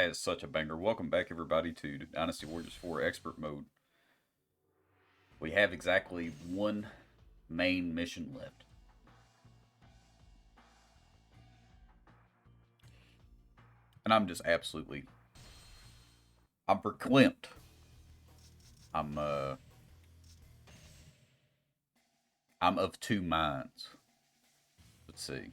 That is such a banger. Welcome back, everybody, to Dynasty Warriors 4 Expert Mode. We have exactly one main mission left. And I'm just absolutely... I'm verklempt. I'm of two minds. Let's see.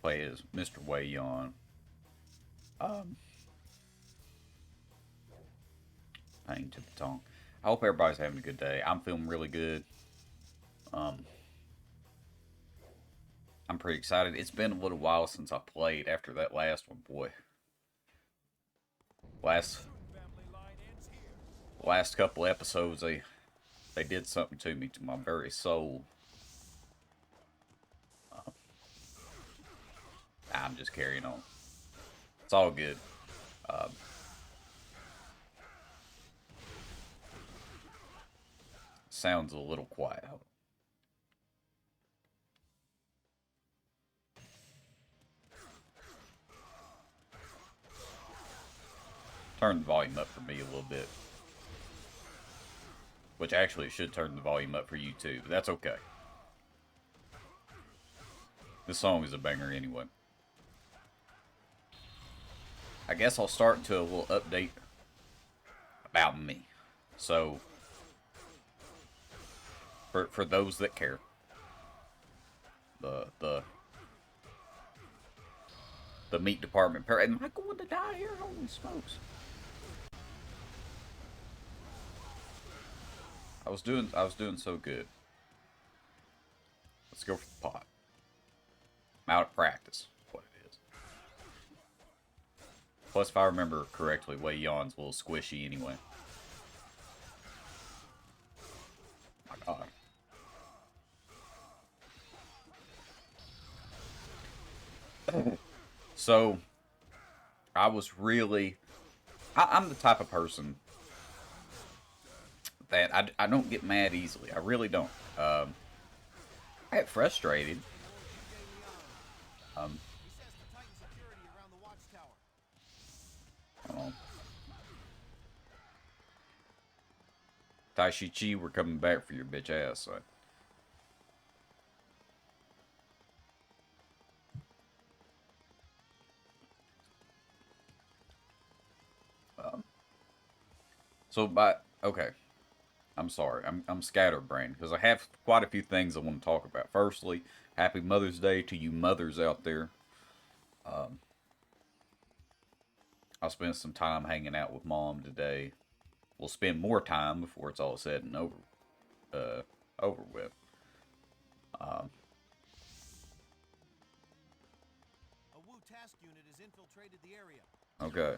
Play as Mr. Wayon. Pain to the tongue. I hope everybody's having a good day. I'm feeling really good. I'm pretty excited. It's been a little while since I played after that last one, boy. Last couple episodes, they did something to me, to my very soul. I'm just carrying on. It's all good. Sounds a little quiet. Turn the volume up for me a little bit. Which actually should turn the volume up for you too, but that's okay. This song is a banger anyway. I guess I'll start to a little update about me. So, for those that care, the meat department. Am I going to die here? Holy smokes! I was doing so good. Let's go for the pot. I'm out of practice. What it is. Plus, if I remember correctly, Wei Yon's a little squishy anyway. My God. So, I was really... I'm the type of person that I don't get mad easily. I really don't. I get frustrated. Hold on. Taishi Chi, we're coming back for your bitch ass, son. Okay. I'm sorry. I'm scatterbrained because I have quite a few things I want to talk about. Firstly, happy Mother's Day to you mothers out there. I'll spend some time hanging out with Mom today. We'll spend more time before it's all said and over with. A Wu task unit has infiltrated the area. Okay.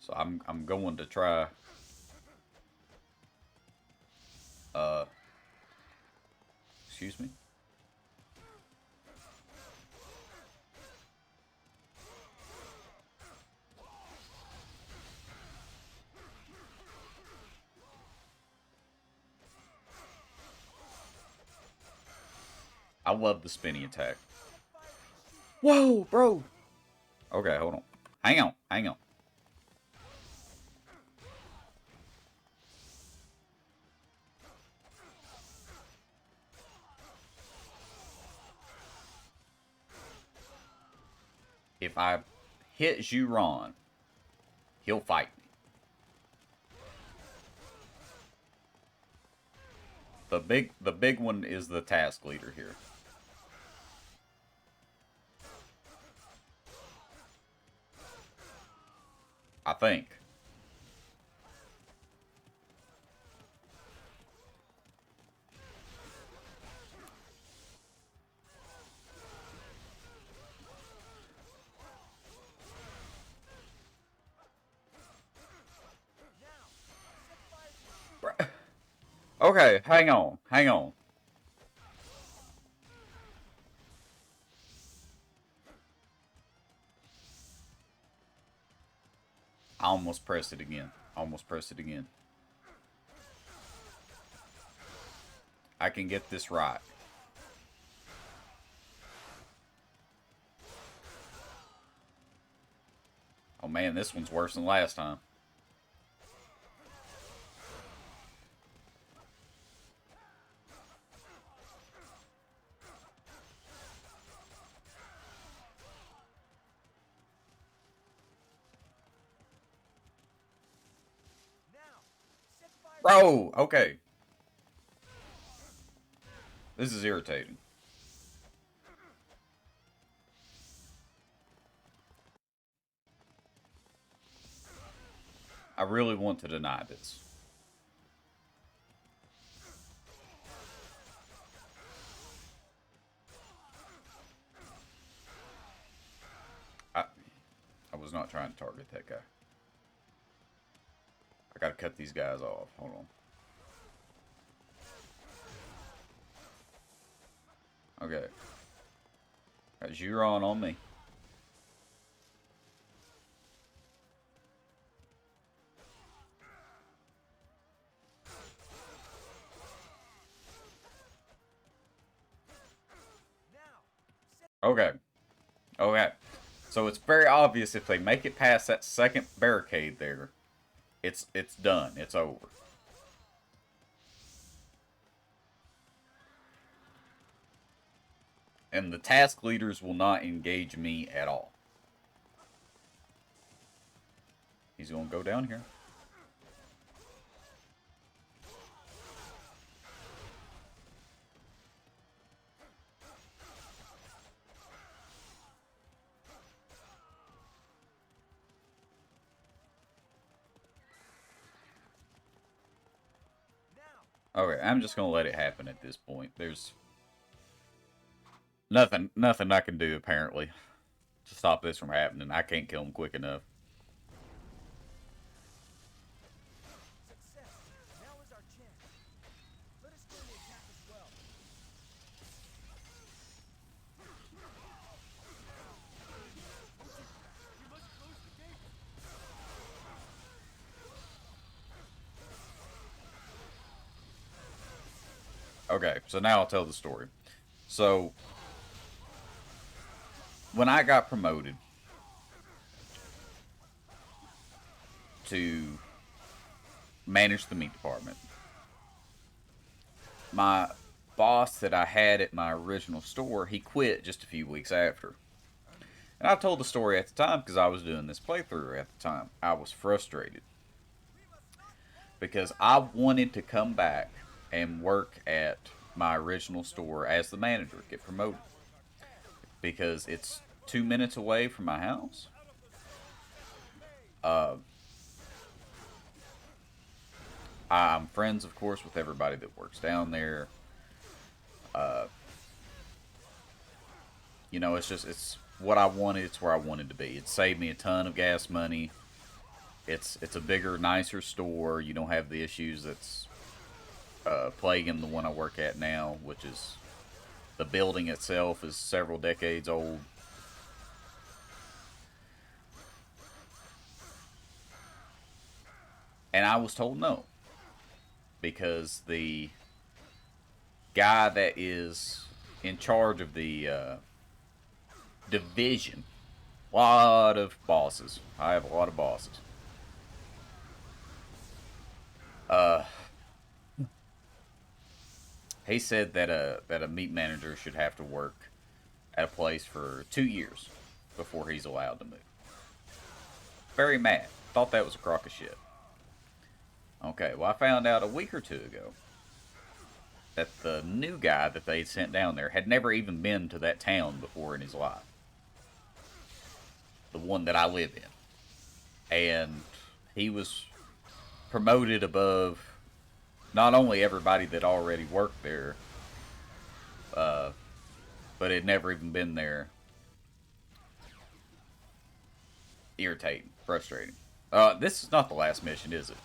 So I'm going to try. Excuse me. I love the spinny attack. Whoa, bro. Okay, hold on. Hang on. If I hit Juron, he'll fight me. The big one is the task leader here. I think. Okay, hang on. I almost pressed it again. Almost pressed it again. I can get this right. Oh man, this one's worse than last time. Bro, okay. This is irritating. I really want to deny this. I was not trying to target that guy. I gotta cut these guys off. Hold on. Okay. Got Giron on me. Okay. Okay. So it's very obvious if they make it past that second barricade there, it's done. It's over. And the task leaders will not engage me at all. He's going to go down here. Okay, I'm just going to let it happen at this point. There's nothing I can do, apparently, to stop this from happening. I can't kill him quick enough. Okay, so now I'll tell the story. So, when I got promoted to manage the meat department, my boss that I had at my original store, he quit just a few weeks after. And I told the story at the time because I was doing this playthrough at the time. I was frustrated because I wanted to come back and work at my original store as the manager, get promoted. Because it's 2 minutes away from my house. I'm friends, of course, with everybody that works down there. You know, it's what I wanted. It's where I wanted to be. It saved me a ton of gas money. It's a bigger, nicer store. You don't have the issues that's plaguing the one I work at now, which is the building itself is several decades old. And I was told no. Because the guy that is in charge of the division, a lot of bosses. I have a lot of bosses. He said that a meat manager should have to work at a place for 2 years before he's allowed to move. Very mad. Thought that was a crock of shit. Okay, well, I found out a week or two ago that the new guy that they sent down there had never even been to that town before in his life. The one that I live in. And he was promoted above not only everybody that already worked there, but had never even been there. Irritating, frustrating. This is not the last mission, is it?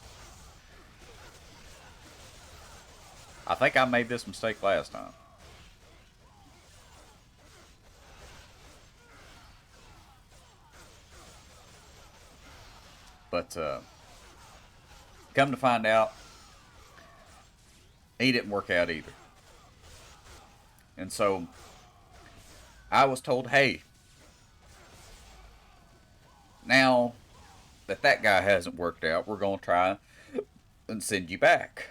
I think I made this mistake last time. But come to find out, he didn't work out either. And so I was told, hey, now that that guy hasn't worked out, we're going to try and send you back.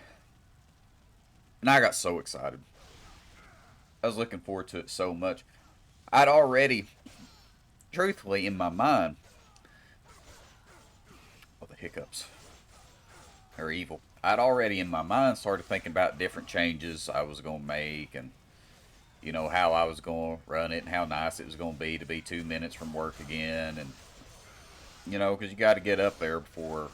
And I got so excited. I was looking forward to it so much. I'd already, truthfully, in my mind, oh, the hiccups are evil. I'd already in my mind started thinking about different changes I was going to make, and you know how I was going to run it and how nice it was going to be 2 minutes from work again, and you know, because you got to get up there before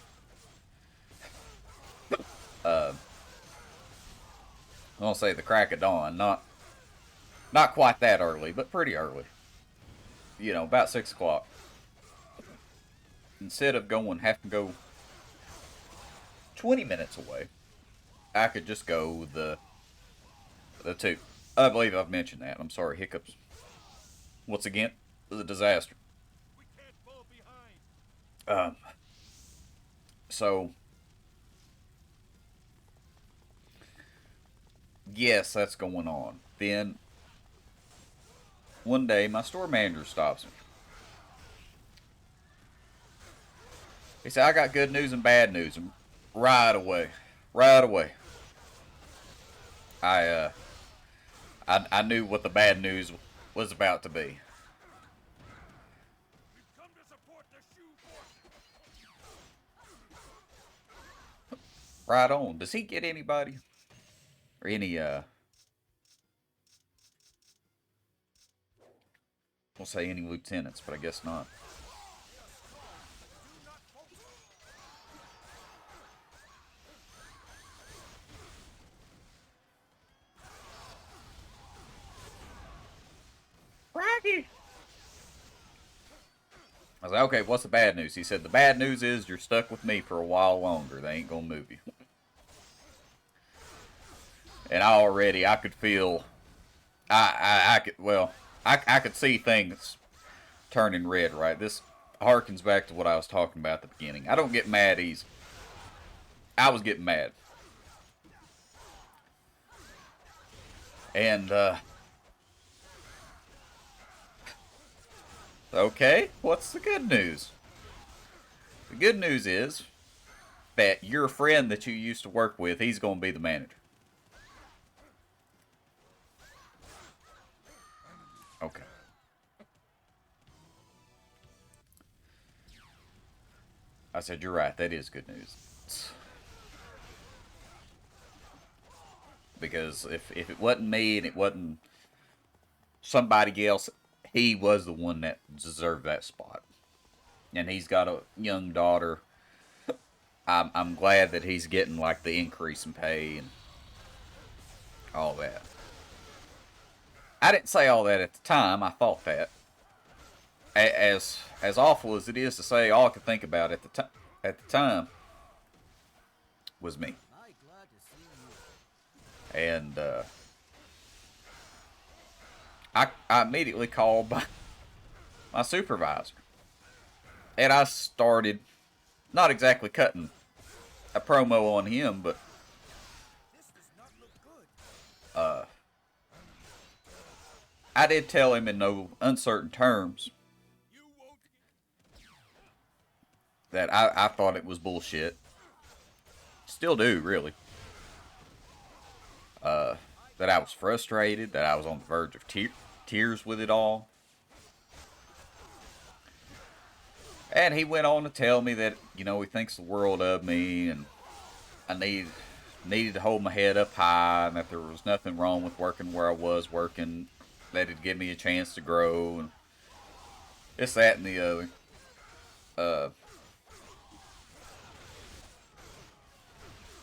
I'll say the crack of dawn. Not quite that early, but pretty early. You know, about 6 o'clock. Instead of having to go 20 minutes away, I could just go the 2. I believe I've mentioned that. I'm sorry, hiccups. Once again, it was a disaster. We can't fall behind. So yes, that's going on. Then one day, my store manager stops me. He said, "I got good news and bad news." And right away, I knew what the bad news was about to be. We've come to support the shoe force. Right on. Does he get anybody? Or any, we'll say any lieutenants, but I guess not. Rocky! I was like, okay, what's the bad news? He said, the bad news is you're stuck with me for a while longer. They ain't gonna move you. And I could feel, I could see things turning red, right? This harkens back to what I was talking about at the beginning. I don't get mad easy. I was getting mad. And, okay, what's the good news? The good news is that your friend that you used to work with, he's going to be the manager. Okay. I said, you're right, that is good news. Because if it wasn't me and it wasn't somebody else, he was the one that deserved that spot. And he's got a young daughter. I'm glad that he's getting like the increase in pay and all that. I didn't say all that at the time. I thought that. As awful as it is to say, all I could think about at the time was me. I'm glad to see you. And I immediately called my supervisor. And I started not exactly cutting a promo on him, but This does not look good. I did tell him in no uncertain terms You won't. that I thought it was bullshit. Still do, really. That I was frustrated, that I was on the verge of tears with it all. And he went on to tell me that, you know, he thinks the world of me, and I needed to hold my head up high, and that there was nothing wrong with working where I was working, that it'd give me a chance to grow, and this, that, and the other.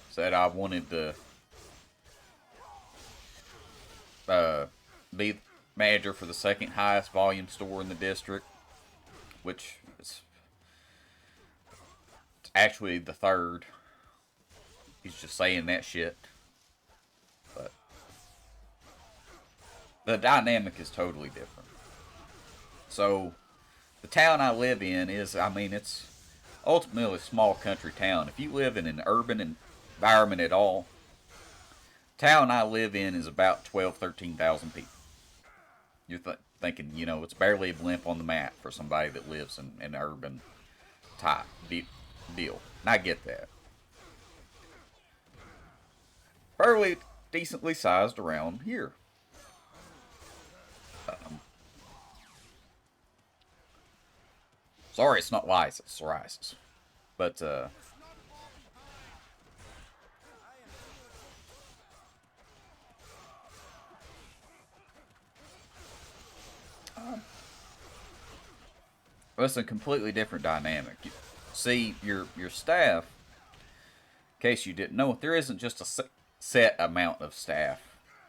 Said I wanted to be manager for the second highest volume store in the district, which is actually the third. He's just saying that shit. But the dynamic is totally different. So, the town I live in is, I mean, it's ultimately a small country town. If you live in an urban environment at all, town I live in is about 12, 13,000 people. You're thinking, it's barely a blimp on the map for somebody that lives in an urban type deal. And I get that. Fairly decently sized around here. Sorry, it's not lice, it's psoriasis. But, well, it's a completely different dynamic. See, your staff, in case you didn't know, there isn't just a set amount of staff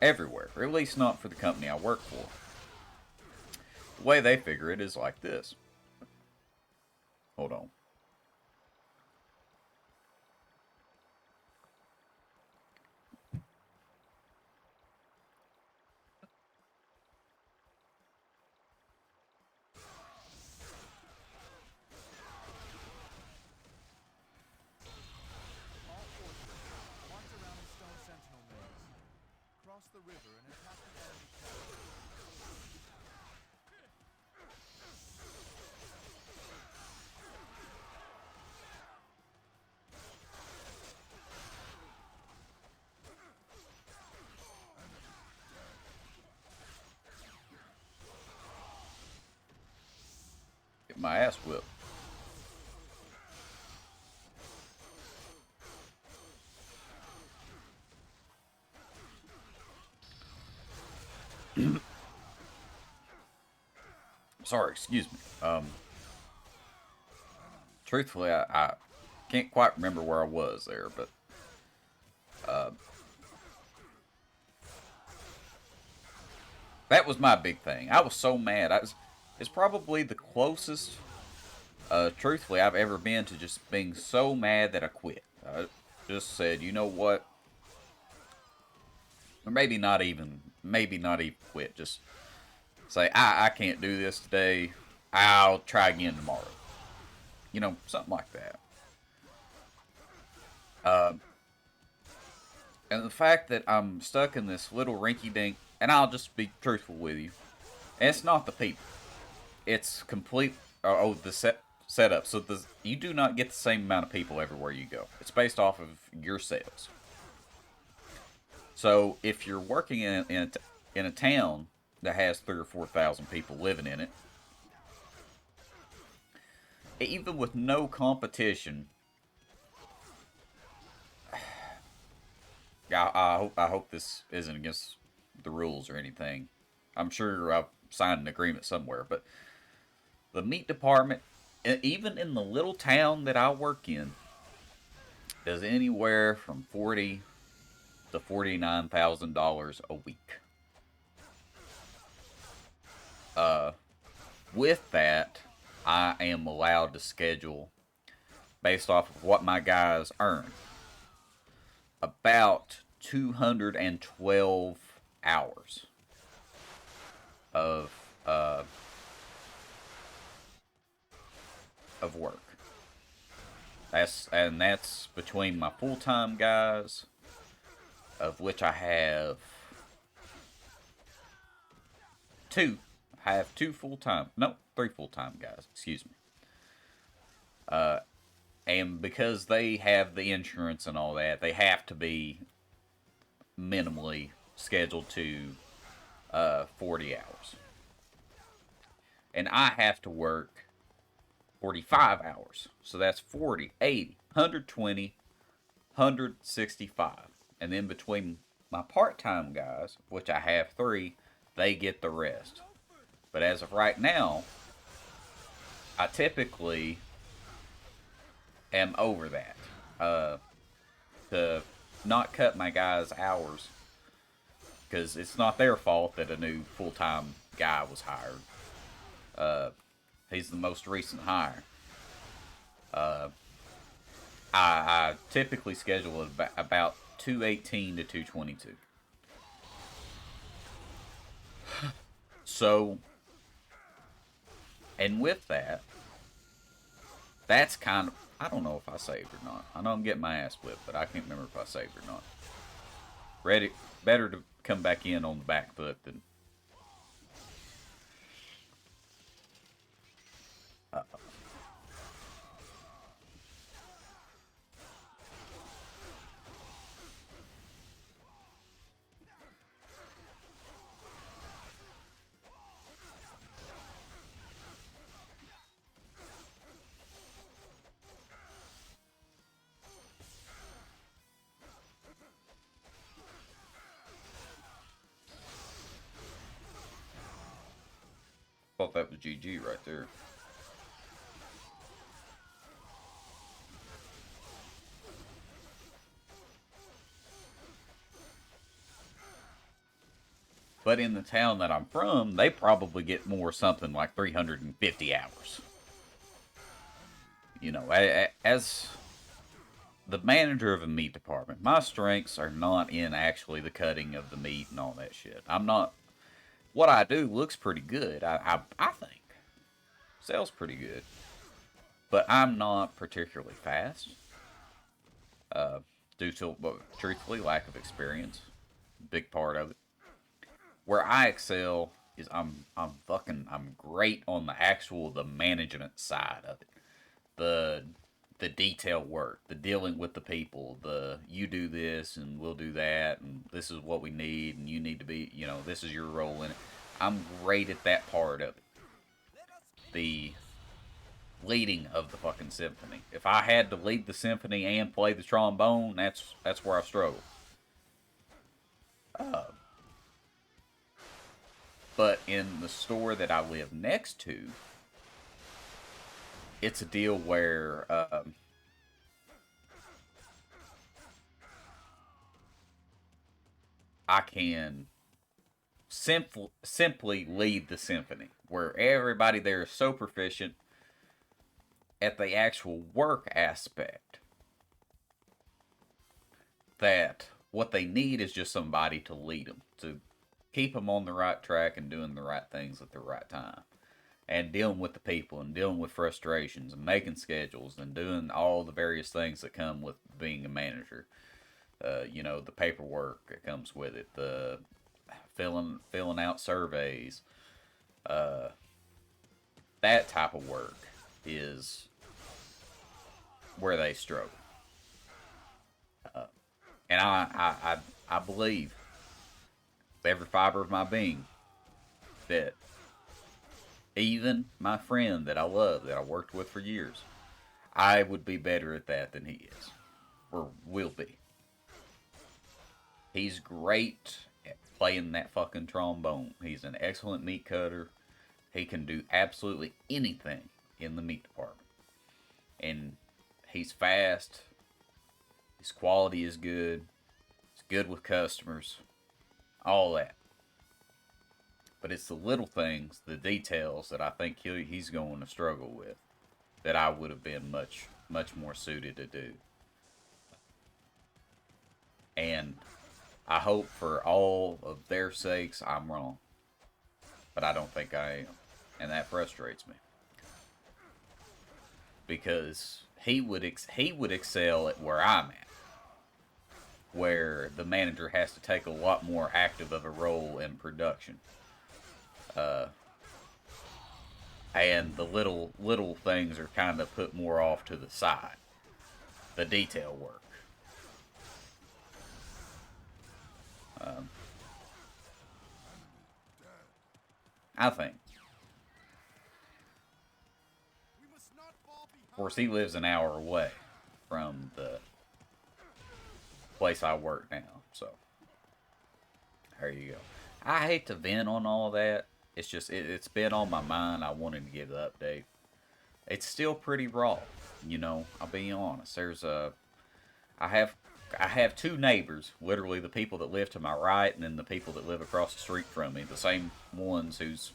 everywhere, or at least not for the company I work for. The way they figure it is like this. Hold on. All forces, march around the stone sentinel maze. Cross the river and attack the enemy camp. Get my ass whipped. Sorry, excuse me. Truthfully, I can't quite remember where I was there, but that was my big thing. I was so mad. It's probably the closest, truthfully, I've ever been to just being so mad that I quit. I just said, you know what? Or maybe not even quit. Just say, I can't do this today. I'll try again tomorrow. Something like that. And the fact that I'm stuck in this little rinky dink, and I'll just be truthful with you, and it's not the people. It's complete. The setup. So you do not get the same amount of people everywhere you go. It's based off of your sales. So if you're working in a town that has 3 or 4,000 people living in it, even with no competition, I hope this isn't against the rules or anything. I'm sure I've signed an agreement somewhere, but the meat department, even in the little town that I work in, is anywhere from $40,000 to $49,000 a week. With that, I am allowed to schedule based off of what my guys earn. About 212 hours of work. That's between my full-time guys, of which I have two. I have three full-time guys. Excuse me. And because they have the insurance and all that, they have to be minimally scheduled to 40 hours. And I have to work 45 hours. So that's 40, 80, 120, 165. And then between my part-time guys, which I have 3, they get the rest. But as of right now, I typically am over that. To not cut my guys' hours, because it's not their fault that a new full-time guy was hired. He's the most recent hire. I typically schedule it about 218 to 222. So, and with that, that's kind of I don't know if I saved or not. I know I'm getting my ass whipped, but I can't remember if I saved or not. Ready? Better to come back in on the back foot than. Thought that was GG right there. But in the town that I'm from, they probably get more something like 350 hours. You know, as the manager of a meat department, my strengths are not in actually the cutting of the meat and all that shit. I'm not. What I do looks pretty good. I think sells pretty good, but I'm not particularly fast. Due to, well, truthfully, lack of experience. Big part of it. Where I excel is I'm great on the management side of it. The the detail work, the dealing with the people, the you do this and we'll do that and this is what we need and you need to be, this is your role in it. I'm great at that part of it. The leading of the fucking symphony. If I had to lead the symphony and play the trombone, that's where I struggle. But in the store that I live next to, it's a deal where I can simply lead the symphony, where everybody there is so proficient at the actual work aspect that what they need is just somebody to lead them, to keep them on the right track and doing the right things at the right time. And dealing with the people and dealing with frustrations and making schedules and doing all the various things that come with being a manager. The paperwork that comes with it, the filling out surveys, that type of work is where they struggle. And I believe with every fiber of my being that even my friend that I love, that I worked with for years, I would be better at that than he is, or will be. He's great at playing that fucking trombone. He's an excellent meat cutter. He can do absolutely anything in the meat department. And he's fast. His quality is good. He's good with customers. All that. But it's the little things, the details that I think he's going to struggle with that I would have been much, much more suited to do. And I hope for all of their sakes I'm wrong. But I don't think I am. And that frustrates me. Because he would excel at where I'm at. Where the manager has to take a lot more active of a role in production. And the little things are kind of put more off to the side. The detail work. I think. Of course, he lives an hour away from the place I work now, so there you go. I hate to vent on all that. It's just it's been on my mind. I wanted to give the update. It's still pretty raw, I'll be honest. I have I have two neighbors, literally the people that live to my right and then the people that live across the street from me. The same ones who's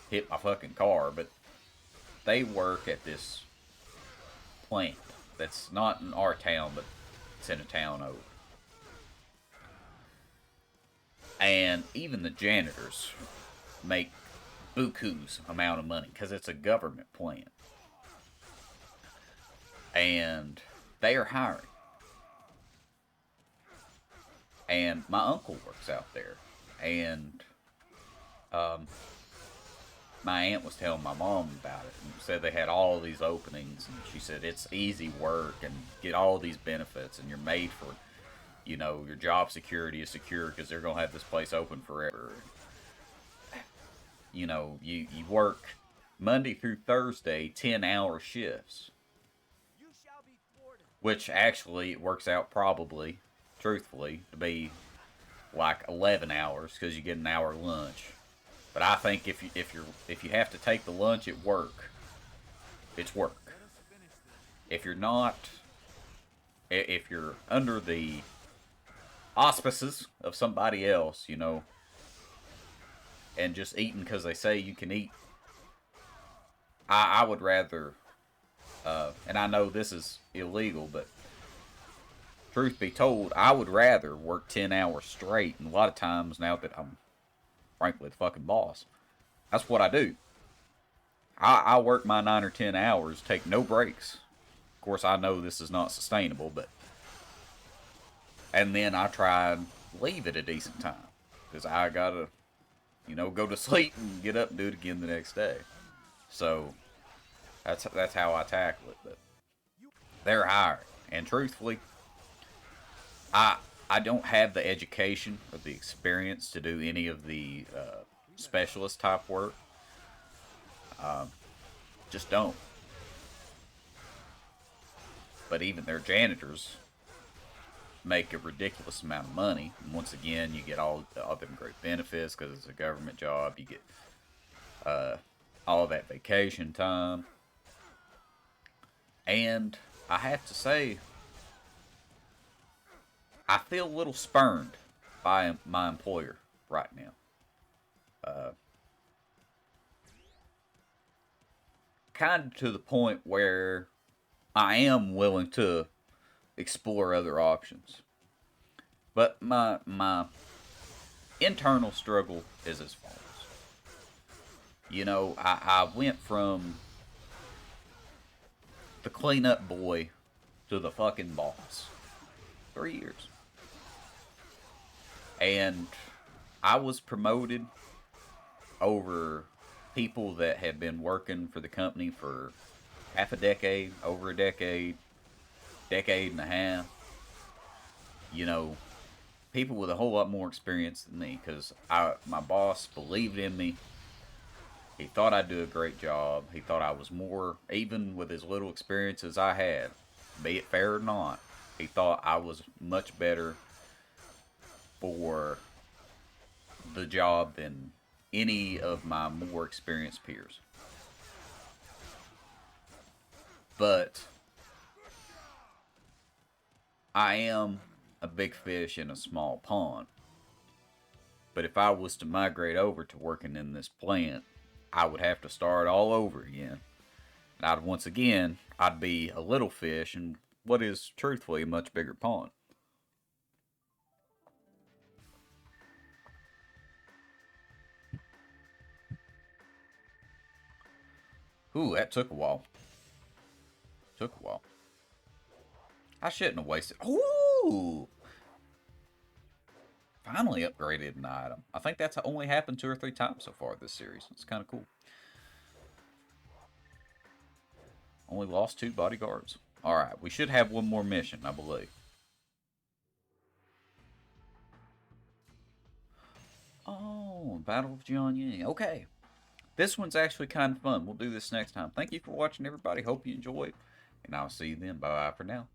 hit my fucking car, but they work at this plant that's not in our town, but it's in a town over. And even the janitors make buku's amount of money because it's a government plant. and they are hiring. And my uncle works out there, and um, my aunt was telling my mom about it and said they had all these openings, and she said it's easy work and get all these benefits, and you're made for, your job security is secure because they're gonna have this place open forever. You work Monday through Thursday, 10-hour shifts, You shall be thwarted. which actually it works out probably, truthfully, to be like 11 hours because you get an hour lunch. But I think if you have to take the lunch at work, it's work. Let us finish this. If you're not, if you're under the auspices of somebody else, and just eating because they say you can eat, I would rather. And I know this is illegal, but truth be told, I would rather work 10 hours straight. And a lot of times now that I'm frankly the fucking boss, that's what I do. I work my 9 or 10 hours, take no breaks. Of course, I know this is not sustainable, but. And then I try and leave at a decent time. Because I gotta, go to sleep and get up and do it again the next day. So, that's how I tackle it. But they're hired. And truthfully, I don't have the education or the experience to do any of the specialist type work. Just don't. But even their janitors make a ridiculous amount of money. And once again, you get all them great benefits because it's a government job. You get all that vacation time. And I have to say, I feel a little spurned by my employer right now. Kind of to the point where I am willing to explore other options. But my internal struggle is as follows. I went from the cleanup boy to the fucking boss. 3 years. And I was promoted over people that had been working for the company for half a decade, over a decade, decade and a half. People with a whole lot more experience than me because my boss believed in me. He thought I'd do a great job. He thought I was more, even with as little experience as I had, be it fair or not, he thought I was much better for the job than any of my more experienced peers. But I am a big fish in a small pond. But if I was to migrate over to working in this plant, I would have to start all over again. And I'd be a little fish in what is truthfully a much bigger pond. Ooh, that took a while. Took a while. I shouldn't have wasted. Ooh! Finally upgraded an item. I think that's only happened 2 or 3 times so far this series. It's kind of cool. Only lost 2 bodyguards. Alright, we should have one more mission, I believe. Oh, Battle of Jianying. Okay. This one's actually kind of fun. We'll do this next time. Thank you for watching, everybody. Hope you enjoyed. And I'll see you then. Bye-bye for now.